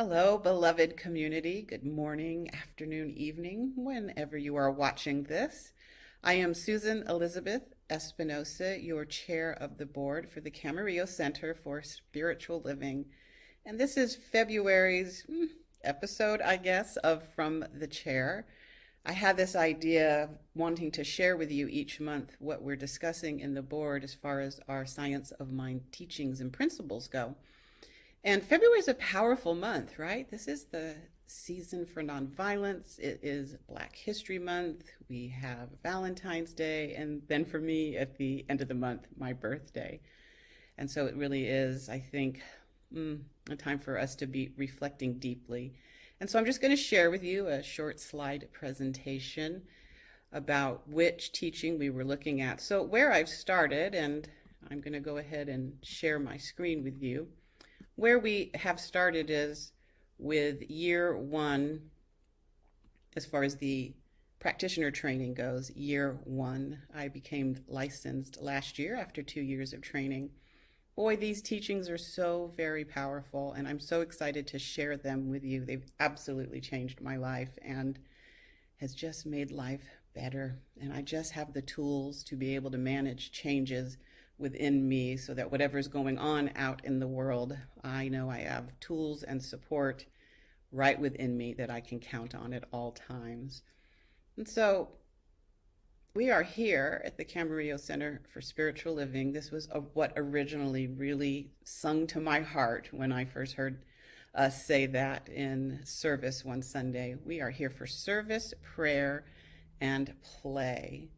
Hello, beloved community. Good morning, afternoon, evening, whenever you are watching this. I am Susan Elizabeth Espinosa, your chair of the board for the Camarillo Center for Spiritual Living. And this is February's episode, I guess, of From the Chair. I had this idea of wanting to share with you each month what we're discussing in the board as far as our Science of Mind teachings and principles go. And February is a powerful month, right? This is the season for nonviolence. It is Black History Month. We have Valentine's Day, and then for me at the end of the month, my birthday. And so it really is, I think, a time for us to be reflecting deeply. And so I'm just going to share with you a short slide presentation about which teaching we were looking at. So where I've started, and I'm going to go ahead and share my screen with you. Where we have started is with year one, as far as the practitioner training goes, year one. I became licensed last year after 2 years of training. Boy, these teachings are so very powerful, and I'm so excited to share them with you. They've absolutely changed my life and has just made life better. And I just have the tools to be able to manage changes within me so that whatever's going on out in the world, I know I have tools and support right within me that I can count on at all times. And so we are here at the Camarillo Center for Spiritual Living. This was what originally really sung to my heart when I first heard us say that in service one Sunday. We are here for service, prayer, and play.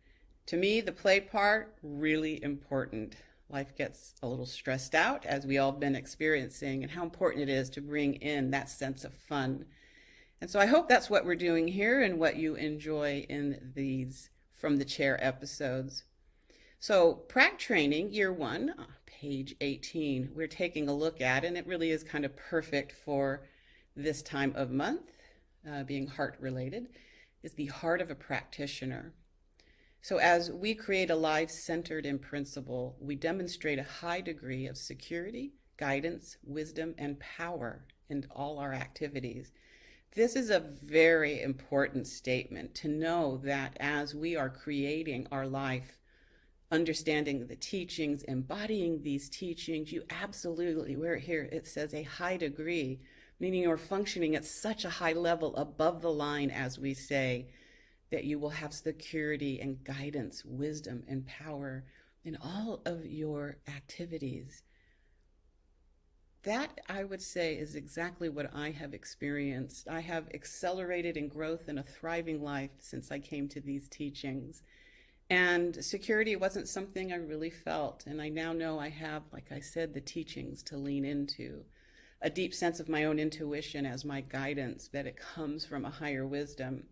To me, the play part, really important. Life gets a little stressed out, as we all have been experiencing, and how important it is to bring in that sense of fun. And so I hope that's what we're doing here and what you enjoy in these From the Chair episodes. So prac training, year one, page 18, we're taking a look at, and it really is kind of perfect for this time of month, being heart related, is the heart of a practitioner. So as we create a life centered in principle, we demonstrate a high degree of security, guidance, wisdom, and power in all our activities. This is a very important statement to know that as we are creating our life, understanding the teachings, embodying these teachings, you absolutely, where here it says a high degree, meaning you're functioning at such a high level above the line, as we say, that you will have security and guidance, wisdom and power in all of your activities. That, I would say, is exactly what I have experienced. I have accelerated in growth and a thriving life since I came to these teachings. And security wasn't something I really felt. And I now know I have, like I said, the teachings to lean into. A deep sense of my own intuition as my guidance, that it comes from a higher wisdom.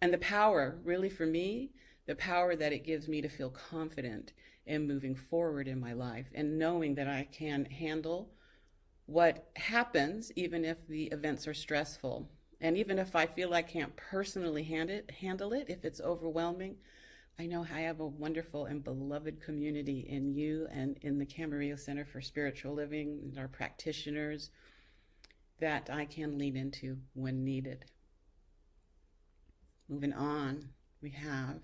And the power, really for me, the power that it gives me to feel confident in moving forward in my life and knowing that I can handle what happens even if the events are stressful. And even if I feel I can't personally handle it, if it's overwhelming, I know I have a wonderful and beloved community in you and in the Camarillo Center for Spiritual Living and our practitioners that I can lean into when needed. Moving on, we have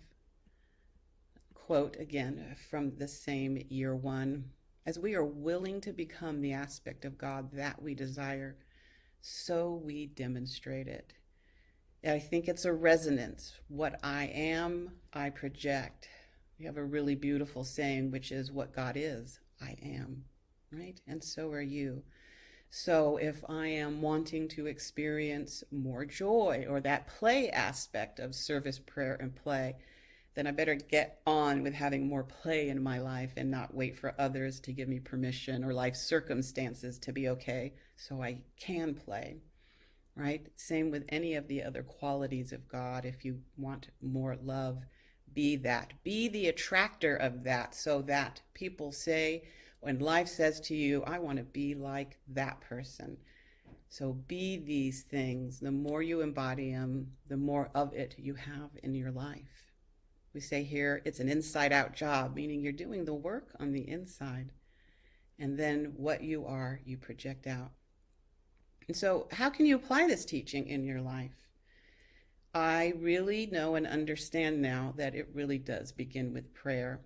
a quote again from the same year one. As we are willing to become the aspect of God that we desire, so we demonstrate it. I think it's a resonance. What I am, I project. We have a really beautiful saying, which is what God is, I am, right? And so are you. So if I am wanting to experience more joy or that play aspect of service, prayer, and play, then I better get on with having more play in my life and not wait for others to give me permission or life circumstances to be okay so I can play, right? Same with any of the other qualities of God. If you want more love, be that. Be the attractor of that so that people say, when life says to you, I want to be like that person. So be these things. The more you embody them, the more of it you have in your life. We say here, it's an inside out job, meaning you're doing the work on the inside. And then what you are, you project out. And so, how can you apply this teaching in your life? I really know and understand now that it really does begin with prayer.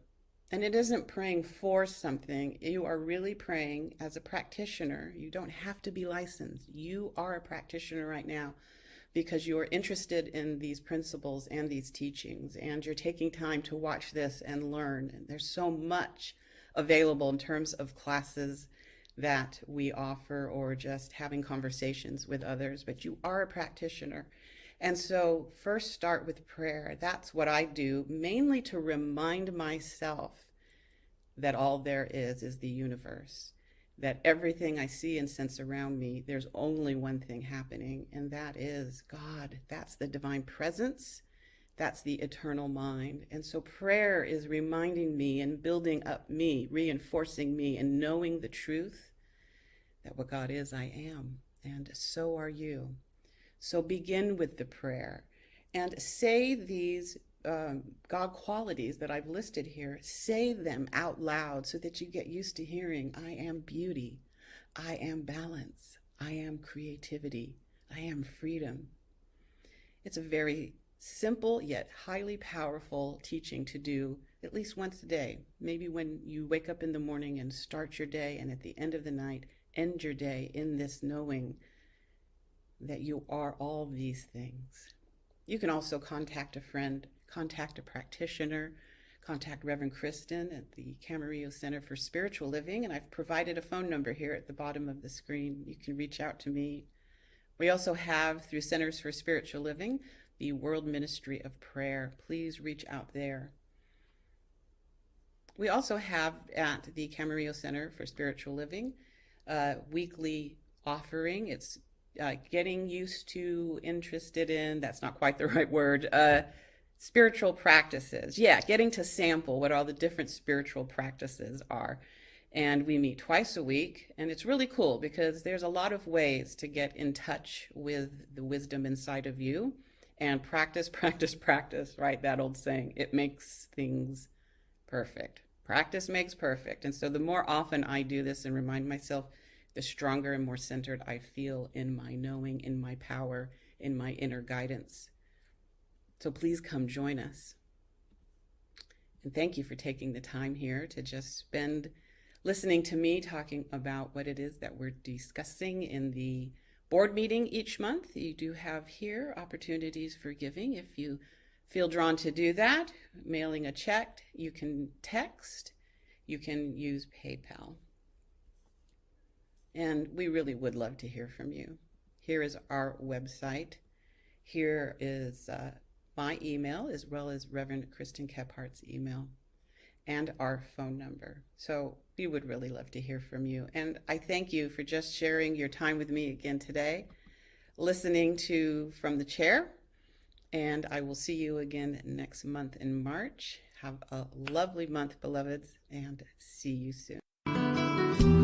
And it isn't praying for something. You are really praying as a practitioner. You don't have to be licensed. You are a practitioner right now because you are interested in these principles and these teachings, and you're taking time to watch this and learn. And there's so much available in terms of classes that we offer or just having conversations with others, but you are a practitioner. And so first start with prayer. That's what I do, mainly to remind myself that all there is the universe, that everything I see and sense around me, there's only one thing happening, and that is God. That's the divine presence. That's the eternal mind. And so prayer is reminding me and building up me, reinforcing me, and knowing the truth that what God is, I am, and so are you. So begin with the prayer and say these God qualities that I've listed here. Say them out loud so that you get used to hearing, I am beauty, I am balance, I am creativity, I am freedom. It's a very simple yet highly powerful teaching to do at least once a day. Maybe when you wake up in the morning and start your day, and at the end of the night, end your day in this knowing that you are all these things. You can also contact a friend, contact a practitioner, contact Reverend Kristen at the Camarillo Center for Spiritual Living, and I've provided a phone number here at the bottom of the screen. You can reach out to me. We also have, through Centers for Spiritual Living, the World Ministry of Prayer. Please reach out there. We also have at the Camarillo Center for Spiritual Living a weekly offering. It's getting used to, interested in, that's not quite the right word, spiritual practices. Yeah, getting to sample what all the different spiritual practices are. And we meet twice a week, and it's really cool because there's a lot of ways to get in touch with the wisdom inside of you. And practice, practice, practice, right? That old saying, it makes things perfect. Practice makes perfect. And so the more often I do this and remind myself, the stronger and more centered I feel in my knowing, in my power, in my inner guidance. So please come join us. And thank you for taking the time here to just spend listening to me talking about what it is that we're discussing in the board meeting each month. You do have here opportunities for giving if you feel drawn to do that. Mailing a check, you can text, you can use PayPal. And we really would love to hear from you. Here is our website. Here is my email, as well as Reverend Kristen Kephardt's email, and our phone number. So we would really love to hear from you. And I thank you for just sharing your time with me again today, listening to From the Chair. And I will see you again next month in March. Have a lovely month, beloveds, and see you soon.